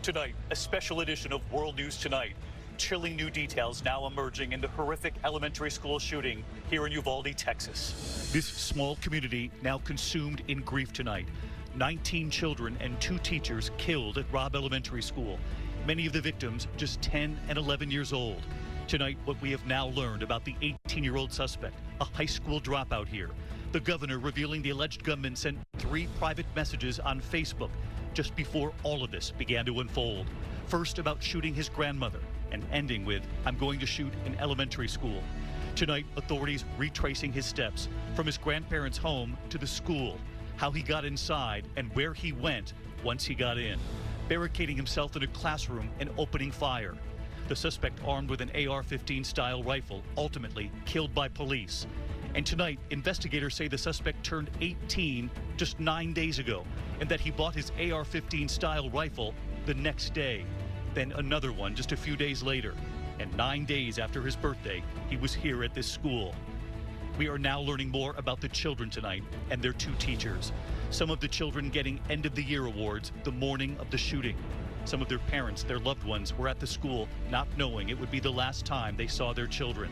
Tonight, a special edition of World News Tonight. Chilling new details now emerging in the horrific elementary school shooting here in Uvalde, Texas. This small community now consumed in grief tonight. 19 children and 2 teachers killed at Robb Elementary School. Many of the victims just 10 and 11 years old. Tonight, what we have now learned about the 18-year-old suspect, a high school dropout here. The governor revealing the alleged gunman sent 3 private messages on Facebook just before all of this began to unfold. First about shooting his grandmother, and ending with, "I'm going to shoot an elementary school." Tonight, authorities retracing his steps from his grandparents' home to the school, how he got inside and where he went once he got in, barricading himself in a classroom and opening fire. The suspect armed with an AR-15 style rifle, ultimately killed by police. And tonight, investigators say the suspect turned 18 just 9 days ago, and that he bought his AR-15 style rifle the next day. Then another one just a few days later. And 9 days after his birthday, he was here at this school. We are now learning more about the children tonight and their 2 teachers. Some of the children getting end of the year awards the morning of the shooting. Some of their parents, their loved ones, were at the school not knowing it would be the last time they saw their children.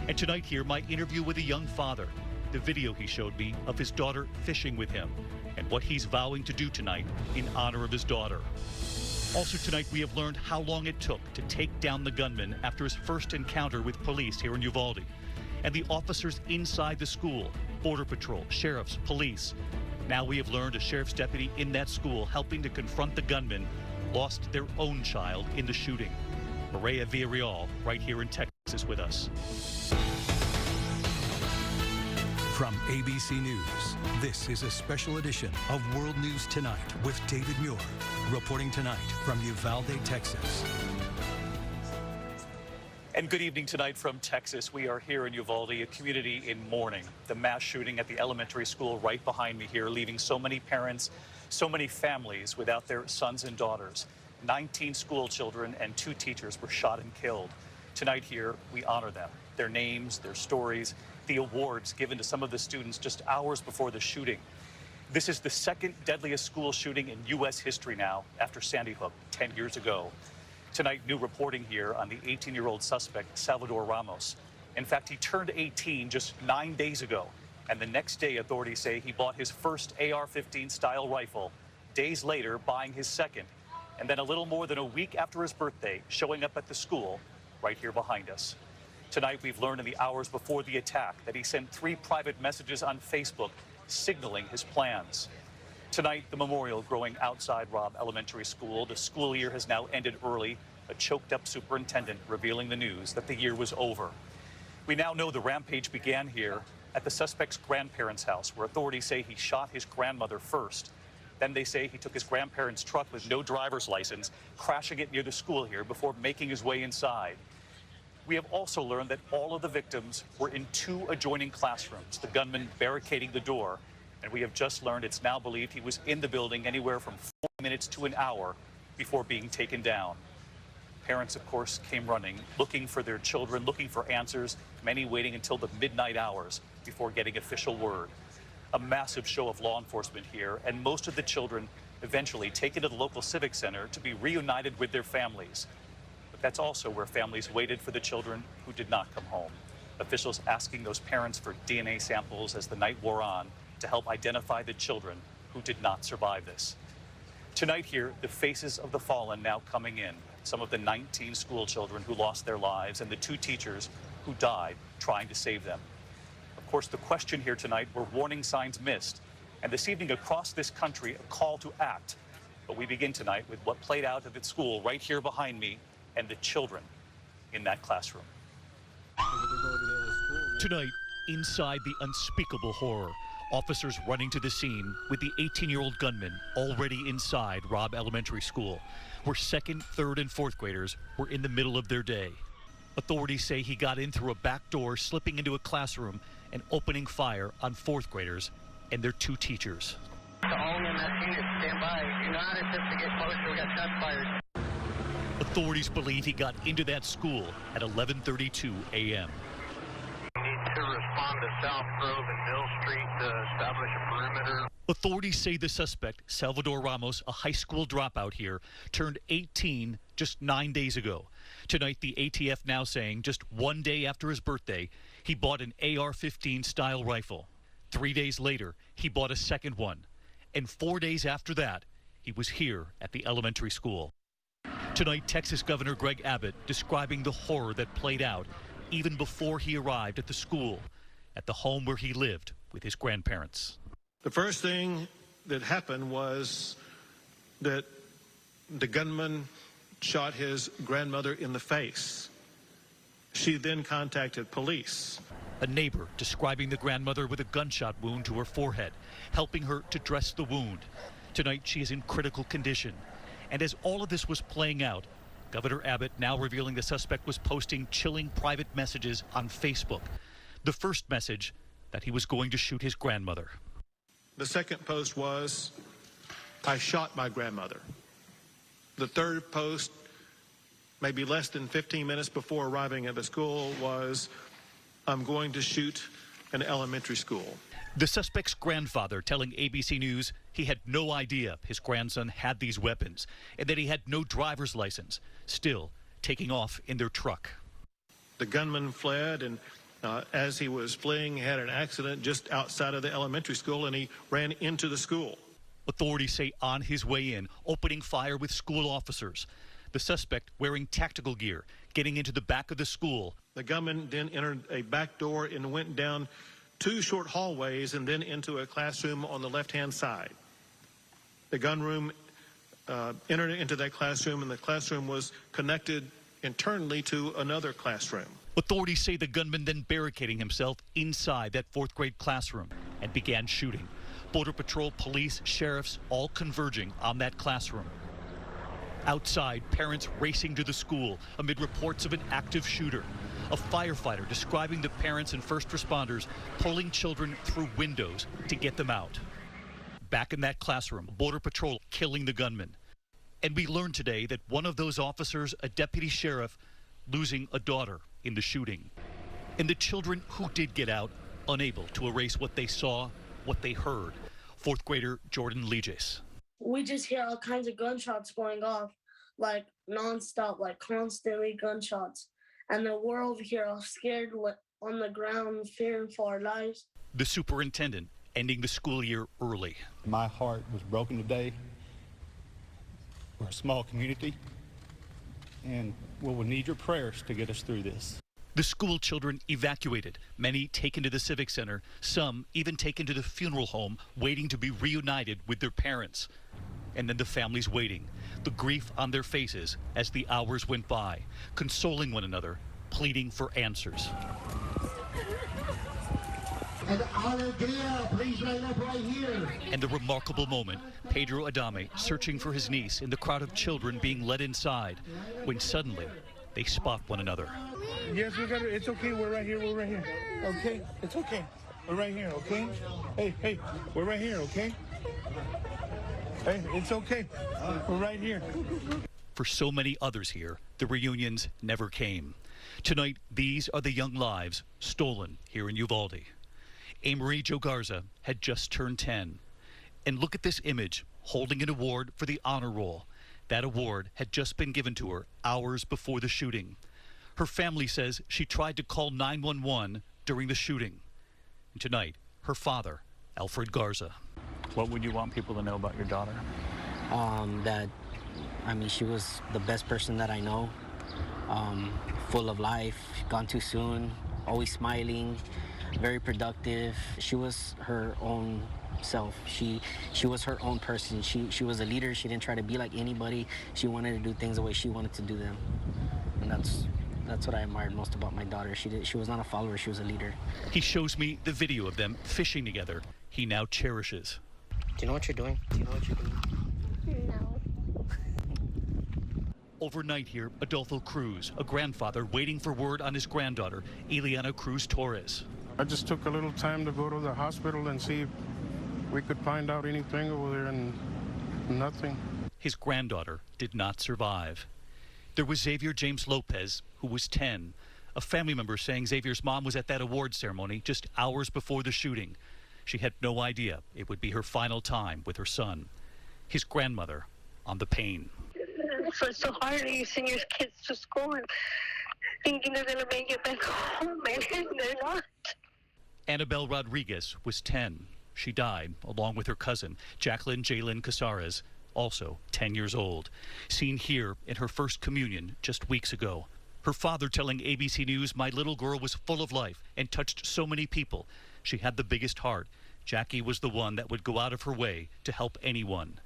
And tonight here, my interview with a young father. The video he showed me of his daughter fishing with him and what he's vowing to do tonight in honor of his daughter. Also tonight, we have learned how long it took to take down the gunman after his first encounter with police here in Uvalde. And the officers inside the school, Border Patrol, sheriffs, police. Now we have learned a sheriff's deputy in that school helping to confront the gunman lost their own child in the shooting. Maria Villarreal, right here in Texas with us. From ABC News, this is a special edition of World News Tonight with David Muir, reporting tonight from Uvalde, Texas. And good evening tonight from Texas. We are here in Uvalde, a community in mourning. The mass shooting at the elementary school right behind me here, leaving so many parents, so many families without their sons and daughters. 19 school children and 2 teachers were shot and killed. Tonight here, we honor them, their names, their stories, the awards given to some of the students just hours before the shooting. This is the 2nd deadliest school shooting in U.S. history now after Sandy Hook 10 years ago. Tonight, new reporting here on the 18-year-old suspect, Salvador Ramos. In fact, he turned 18 just 9 days ago. And the next day, authorities say he bought his first AR-15 style rifle. Days later, buying his second. And then a little more than a week after his birthday, showing up at the school right here behind us. Tonight, we've learned in the hours before the attack that he sent 3 private messages on Facebook signaling his plans. Tonight, the memorial growing outside Robb Elementary School. The school year has now ended early. A choked-up superintendent revealing the news that the year was over. We now know the rampage began here at the suspect's grandparents' house, where authorities say he shot his grandmother first. Then they say he took his grandparents' truck with no driver's license, crashing it near the school here before making his way inside. We have also learned that all of the victims were in 2 adjoining classrooms, the gunman barricading the door. And we have just learned it's now believed he was in the building anywhere from 40 minutes to an hour before being taken down. Parents, of course, came running, looking for their children, looking for answers, many waiting until the midnight hours before getting official word. A massive show of law enforcement here, and most of the children eventually taken to the local civic center to be reunited with their families. But that's also where families waited for the children who did not come home. Officials asking those parents for DNA samples as the night wore on to help identify the children who did not survive this. Tonight here, the faces of the fallen now coming in. Some of the 19 school children who lost their lives and the 2 teachers who died trying to save them. Of course, the question here tonight were warning signs missed. And this evening across this country, a call to act. But we begin tonight with what played out at the school right here behind me and the children in that classroom. Tonight, inside the unspeakable horror, officers running to the scene with the 18-year-old gunman already inside Robb Elementary School, where 2nd, 3rd, and 4th graders were in the middle of their day. Authorities say he got in through a back door, slipping into a classroom and opening fire on 4th graders and their 2 teachers. To all MSU, stand by. Do not attempt to get closer. We got shots fired. Authorities believe he got into that school at 11:32 a.m. We need to respond to South Grove and Mill Street to establish a perimeter. Authorities say the suspect, Salvador Ramos, a high school dropout here, turned 18 just 9 days ago. Tonight, the ATF now saying just 1 day after his birthday, he bought an AR-15 style rifle. 3 days later, he bought a second one. And 4 days after that, he was here at the elementary school. Tonight, Texas Governor Greg Abbott describing the horror that played out even before he arrived at the school, at the home where he lived with his grandparents. The first thing that happened was that the gunman shot his grandmother in the face. She then contacted police. A neighbor describing the grandmother with a gunshot wound to her forehead, helping her to dress the wound. Tonight, she is in critical condition. And as all of this was playing out, Governor Abbott now revealing the suspect was posting chilling private messages on Facebook. The first message, that he was going to shoot his grandmother. The second post was, I shot my grandmother. The third post, maybe less than 15 minutes before arriving at the school, was, I'm going to shoot an elementary school. The suspect's grandfather telling ABC News he had no idea his grandson had these weapons and that he had no driver's license, still taking off in their truck. The gunman fled, and as he was fleeing, he had an accident just outside of the elementary school, and he ran into the school. Authorities say on his way in, opening fire with school officers. The suspect wearing tactical gear, getting into the back of the school. The gunman then entered a back door and went down 2 short hallways and then into a classroom on the left-hand side. The gunman entered into that classroom, and the classroom was connected internally to another classroom. Authorities say the gunman then barricading himself inside that 4th grade classroom and began shooting. Border Patrol, police, sheriffs all converging on that classroom. Outside, parents racing to the school amid reports of an active shooter. A firefighter describing the parents and first responders pulling children through windows to get them out. Back in that classroom, Border Patrol killing the gunman. And we learned today that one of those officers, a deputy sheriff, losing a daughter in the shooting. And the children who did get out, unable to erase what they saw, what they heard. 4th grader Jordan Leges. We just hear all kinds of gunshots going off, like nonstop, like constantly gunshots. And then we're over here all scared on the ground, fearing for our lives. The superintendent ending the school year early. My heart was broken today. We're a small community, and we'll need your prayers to get us through this. The school children evacuated, many taken to the Civic Center, some even taken to the funeral home, waiting to be reunited with their parents. And then the families waiting, the grief on their faces as the hours went by, consoling one another, pleading for answers. And please line up right here. And the remarkable moment, Pedro Adame searching for his niece in the crowd of children being led inside, when suddenly they spot one another. Yes, we got it. It's okay. We're right here. We're right here. Okay? It's okay. We're right here, okay? Hey, we're right here, okay? Hey, it's okay. We're right here. For so many others here, the reunions never came. Tonight, these are the young lives stolen here in Uvalde. Amarie Jo Garza had just turned 10. And look at this image, holding an award for the honor roll. That award had just been given to her hours before the shooting. Her family says she tried to call 911 during the shooting. And tonight, her father, Alfred Garza. What would you want people to know about your daughter? She was the best person that I know. Full of life, gone too soon, always smiling, very productive. She was her own self. She was her own person. She was a leader. She didn't try to be like anybody. She wanted to do things the way she wanted to do them. And that's what I admired most about my daughter. She was not a follower, she was a leader. He shows me the video of them fishing together. He now cherishes. Do you know what you're doing? No. Overnight here, Adolfo Cruz, a grandfather waiting for word on his granddaughter, Eliana Cruz Torres. I just took a little time to go to the hospital and see if we could find out anything over there, and nothing. His granddaughter did not survive. There was Xavier James Lopez, who was 10. A family member saying Xavier's mom was at that award ceremony just hours before the shooting. She had no idea it would be her final time with her son. His grandmother on the pain. It's so hard that you send your kids to school and thinking they're going to make it back home, and they're not. Annabelle Rodriguez was 10. She died along with her cousin, Jacqueline Jalen Casares, also 10 years old, seen here in her first communion just weeks ago. Her father telling ABC News, "My little girl was full of life and touched so many people. She had the biggest heart. Jackie was the one that would go out of her way to help anyone."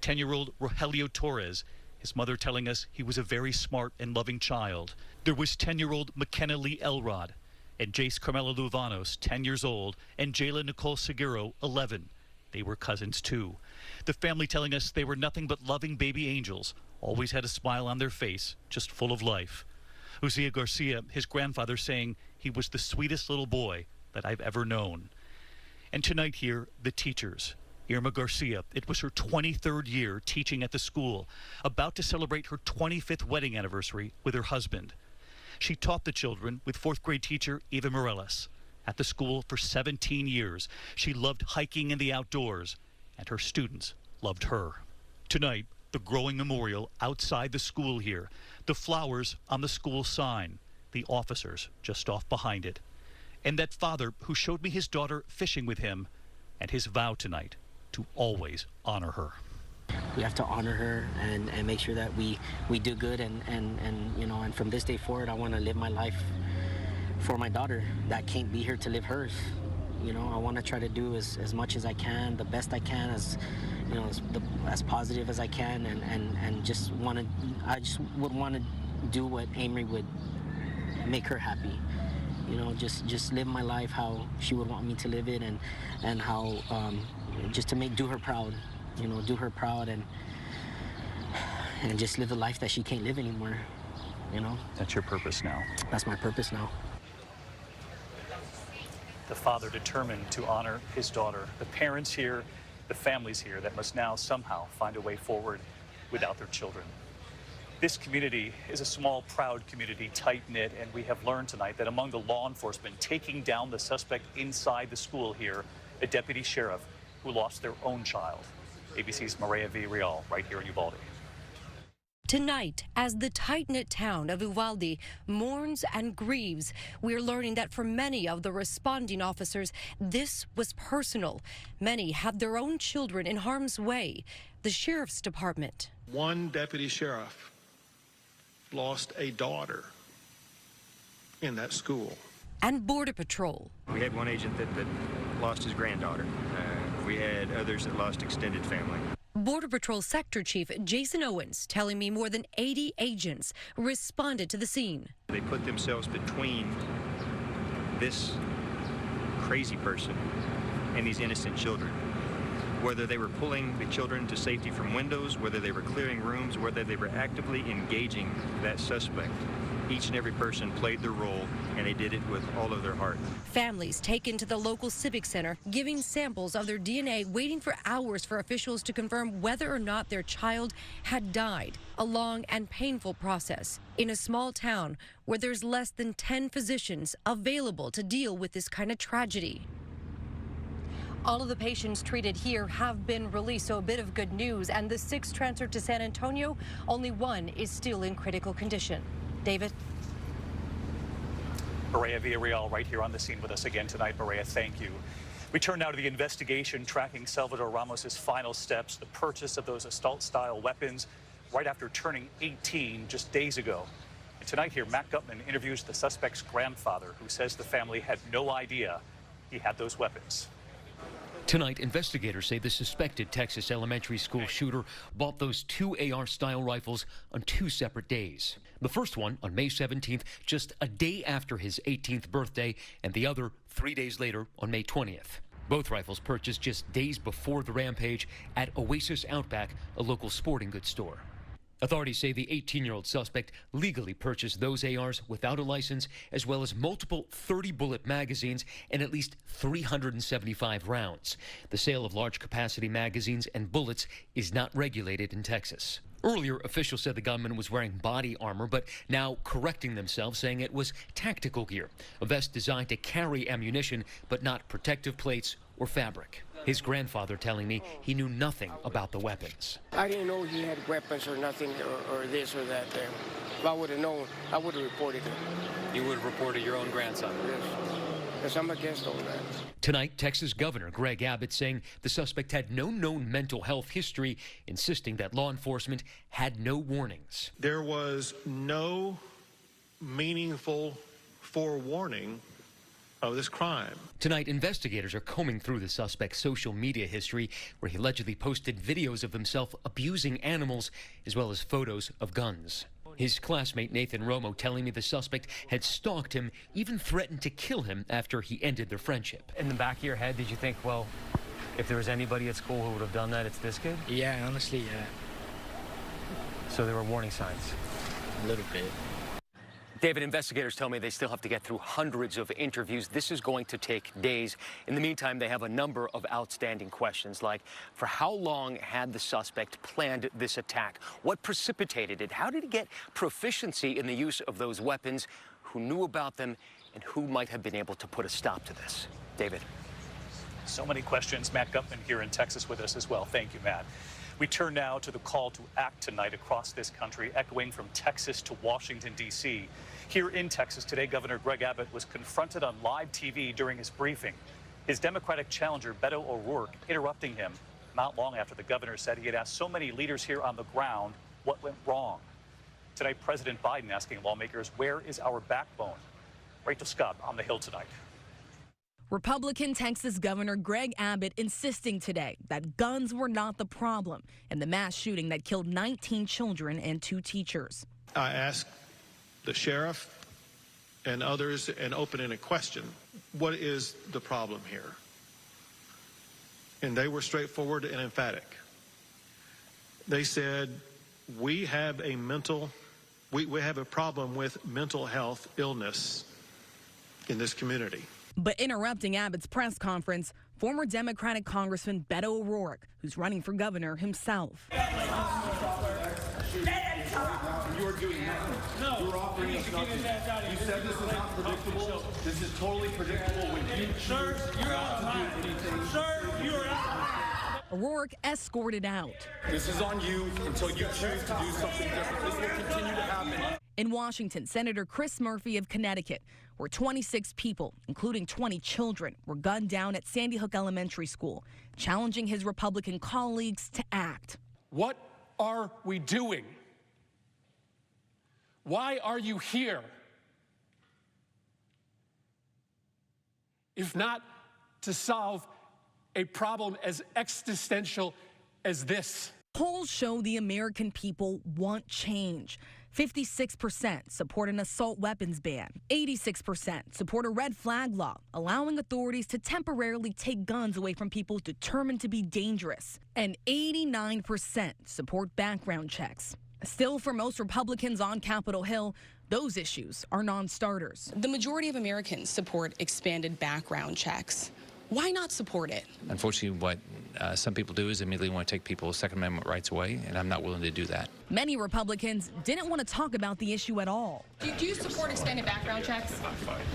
10-year-old Rogelio Torres, his mother telling us he was a very smart and loving child. There was 10-year-old McKenna Lee Elrod and Jace Carmela Luvanos, 10 years old, and Jayla Nicole Seguro, 11. They were cousins too. The family telling us they were nothing but loving baby angels, always had a smile on their face, just full of life. Lucia Garcia, his grandfather, saying he was the sweetest little boy that I've ever known. And tonight here, the teachers. Irma Garcia, it was her 23rd year teaching at the school, about to celebrate her 25th wedding anniversary with her husband. She taught the children with 4th grade teacher Eva Morales. At the school for 17 years, she loved hiking in the outdoors, and her students loved her. Tonight, the growing memorial outside the school here, the flowers on the school sign, the officers just off behind it, and that father who showed me his daughter fishing with him, and his vow tonight to always honor her. We have to honor her and make sure that we do good, and you know, and from this day forward, I want to live my life for my daughter that can't be here to live hers. You know, I want to try to do as much as I can, the best I can, as you know, as positive as I can, and I just would want to do what Amory would make her happy. You know, just live my life how she would want me to live it, and how just to do her proud. You know, do her proud and just live the life that she can't live anymore. You know. That's your purpose now. That's my purpose now. The father determined to honor his daughter. The parents here, the families here that must now somehow find a way forward without their children. This community is a small, proud community, tight-knit, and we have learned tonight that among the law enforcement taking down the suspect inside the school here, a deputy sheriff who lost their own child. ABC's Maria Villarreal right here in Uvalde. Tonight, as the tight-knit town of Uvalde mourns and grieves, we're learning that for many of the responding officers, this was personal. Many had their own children in harm's way. The sheriff's department. One deputy sheriff lost a daughter in that school. And Border Patrol. We had one agent that lost his granddaughter. We had others that lost extended family. Border Patrol Sector Chief Jason Owens telling me more than 80 agents responded to the scene. They put themselves between this crazy person and these innocent children. Whether they were pulling the children to safety from windows, whether they were clearing rooms, whether they were actively engaging that suspect, each and every person played their role, and they did it with all of their heart. Families taken to the local civic center, giving samples of their DNA, waiting for hours for officials to confirm whether or not their child had died. A long and painful process in a small town where there's less than 10 physicians available to deal with this kind of tragedy. All of the patients treated here have been released, so a bit of good news. And the 6 transferred to San Antonio, only 1 is still in critical condition. David? Maria Villarreal right here on the scene with us again tonight. Maria, thank you. We turn now to the investigation tracking Salvador Ramos's final steps, the purchase of those assault-style weapons right after turning 18 just days ago. And tonight here, Matt Gutman interviews the suspect's grandfather, who says the family had no idea he had those weapons. Tonight, investigators say the suspected Texas elementary school shooter bought those 2 AR-style rifles on 2 separate days. The first one on May 17th, just a day after his 18th birthday, and the other 3 days later on May 20th. Both rifles purchased just days before the rampage at Oasis Outback, a local sporting goods store. Authorities say the 18-year-old suspect legally purchased those ARs without a license, as well as multiple 30-bullet magazines and at least 375 rounds. The sale of large-capacity magazines and bullets is not regulated in Texas. Earlier, officials said the gunman was wearing body armor, but now correcting themselves, saying it was tactical gear, a vest designed to carry ammunition, but not protective plates or fabric. His grandfather telling me he knew nothing about the weapons. I didn't know he had weapons or nothing or this or that there. If I would have known, I would have reported him. You would have reported your own grandson? Yes, because I'm against all that. Tonight, Texas Governor Greg Abbott saying the suspect had no known mental health history, insisting that law enforcement had no warnings. There was no meaningful forewarning of this crime. Tonight, investigators are combing through the suspect's social media history, where he allegedly posted videos of himself abusing animals, as well as photos of guns. His classmate Nathan Romo telling me the suspect had stalked him, even threatened to kill him after he ended their friendship. In the back of your head, did you think, well, if there was anybody at school who would have done that, it's this kid? Yeah, honestly, yeah. So there were warning signs? A little bit. David, investigators tell me they still have to get through hundreds of interviews. This is going to take days. In the meantime, they have a number of outstanding questions, like for how long had the suspect planned this attack? What precipitated it? How did he get proficiency in the use of those weapons? Who knew about them? And who might have been able to put a stop to this? David. So many questions. Matt Gutman here in Texas with us as well. Thank you, Matt. We turn now to the call to act tonight across this country, echoing from Texas to Washington, D.C. Here in Texas today, Governor Greg Abbott was confronted on live TV during his briefing. His Democratic challenger, Beto O'Rourke, interrupting him not long after the governor said he had asked so many leaders here on the ground what went wrong. Tonight, President Biden asking lawmakers, where is our backbone? Rachel Scott on the Hill tonight. Republican Texas Governor Greg Abbott insisting today that guns were not the problem in the mass shooting that killed 19 children and 2 teachers. I asked the sheriff and others an open-ended question. What is the problem here? And they were straightforward and emphatic. They said, we have a problem with mental health illness in this community. But interrupting Abbott's press conference, former Democratic Congressman Beto O'Rourke, who's running for governor himself. You are doing nothing. No. You're offering us nothing. You said this is not predictable. This is totally predictable when you choose not to do anything. Sir, you are out. O'Rourke escorted out. This is on you until you choose to do something different. This will continue to happen. In Washington, Senator Chris Murphy of Connecticut, where 26 people, including 20 children, were gunned down at Sandy Hook Elementary School, challenging his Republican colleagues to act. What are we doing? Why are you here? If not to solve a problem as existential as this. Polls show the American people want change. 56% support an assault weapons ban. 86% support a red flag law, allowing authorities to temporarily take guns away from people determined to be dangerous. And 89% support background checks. Still, for most Republicans on Capitol Hill, those issues are non-starters. The majority of Americans support expanded background checks. Why not support it? Unfortunately, what some people do is immediately want to take people's Second Amendment rights away, and I'm not willing to do that. Many Republicans didn't want to talk about the issue at all. Do you support expanded background checks?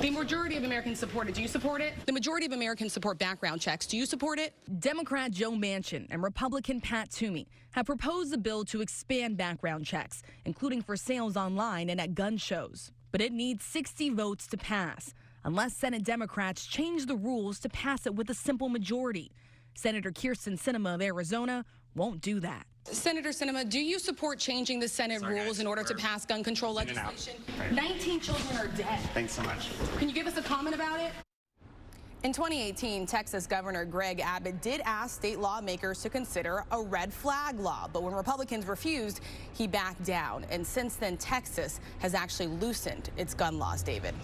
The majority of Americans support it. Do you support it? The majority of Americans support background checks. Do you support it? Democrat Joe Manchin and Republican Pat Toomey have proposed a bill to expand background checks, including for sales online and at gun shows. But it needs 60 votes to pass, unless Senate Democrats change the rules to pass it with a simple majority. Senator Kyrsten Sinema of Arizona won't do that. Senator Sinema, do you support changing the Senate rules in order to pass gun control legislation? 19 children are dead. Thanks so much. Can you give us a comment about it? In 2018, Texas Governor Greg Abbott did ask state lawmakers to consider a red flag law, but when Republicans refused, he backed down. And since then, Texas has actually loosened its gun laws, David.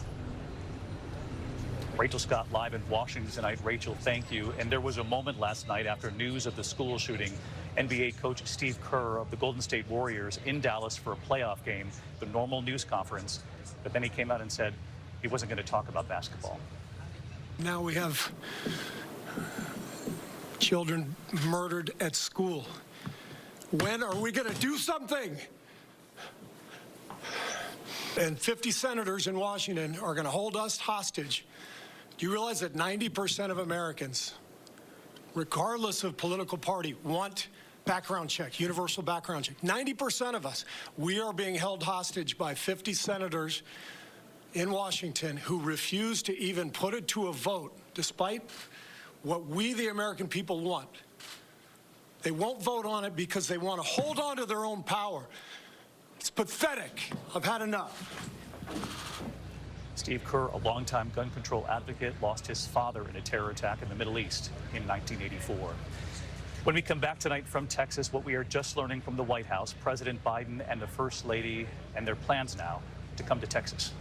Rachel Scott live in Washington tonight. Rachel, thank you. And there was a moment last night after news of the school shooting NBA coach Steve Kerr of the Golden State Warriors in Dallas for a playoff game, the normal news conference. But then he came out and said he wasn't going to talk about basketball. Now we have children murdered at school. When are we going to do something? And 50 senators in Washington are going to hold us hostage. Do you realize that 90% of Americans, regardless of political party, want background check, universal background check? 90% of us, we are being held hostage by 50 senators in Washington who refuse to even put it to a vote, despite what we, the American people, want. They won't vote on it because they want to hold on to their own power. It's pathetic. I've had enough. Steve Kerr, a longtime gun control advocate, lost his father in a terror attack in the Middle East in 1984. When we come back tonight from Texas, what we are just learning from the White House, President Biden and the First Lady and their plans now to come to Texas.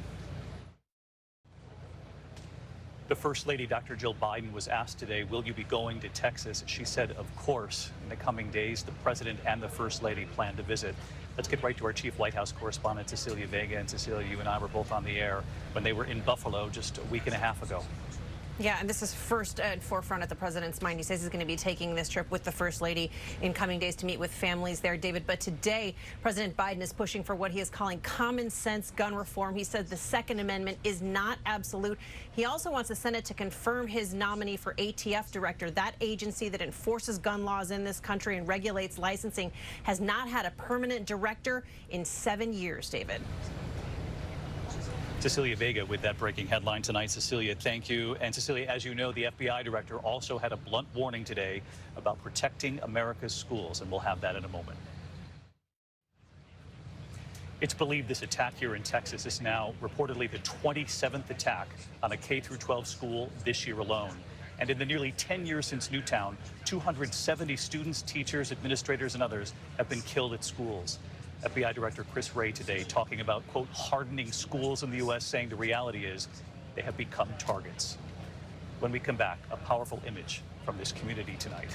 The First Lady, Dr. Jill Biden, was asked today, will you be going to Texas? She said, of course. In the coming days, the President and the First Lady plan to visit. Let's get right to our chief White House correspondent, Cecilia Vega. And Cecilia, you and I were both on the air when they were in Buffalo just a week and a half ago. Yeah, and this is first and forefront at the president's mind. He says he's going to be taking this trip with the First Lady in coming days to meet with families there, David. But today, President Biden is pushing for what he is calling common sense gun reform. He said the Second Amendment is not absolute. He also wants the Senate to confirm his nominee for ATF director. That agency that enforces gun laws in this country and regulates licensing has not had a permanent director in 7 years, David. Cecilia Vega with that breaking headline tonight. Cecilia, thank you. And Cecilia, as you know, the FBI director also had a blunt warning today about protecting America's schools, and we'll have that in a moment. It's believed this attack here in Texas is now reportedly the 27th attack on a K-12 school this year alone. And in the nearly 10 years since Newtown, 270 students, teachers, administrators, and others have been killed at schools. FBI Director Chris Wray today talking about, quote, hardening schools in the U.S., saying the reality is they have become targets. When we come back, a powerful image from this community tonight.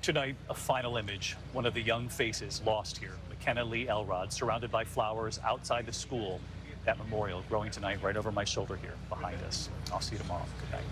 Tonight, a final image, one of the young faces lost here, McKenna Lee Elrod, surrounded by flowers outside the school. That memorial growing tonight right over my shoulder here behind us. I'll see you tomorrow. Good night.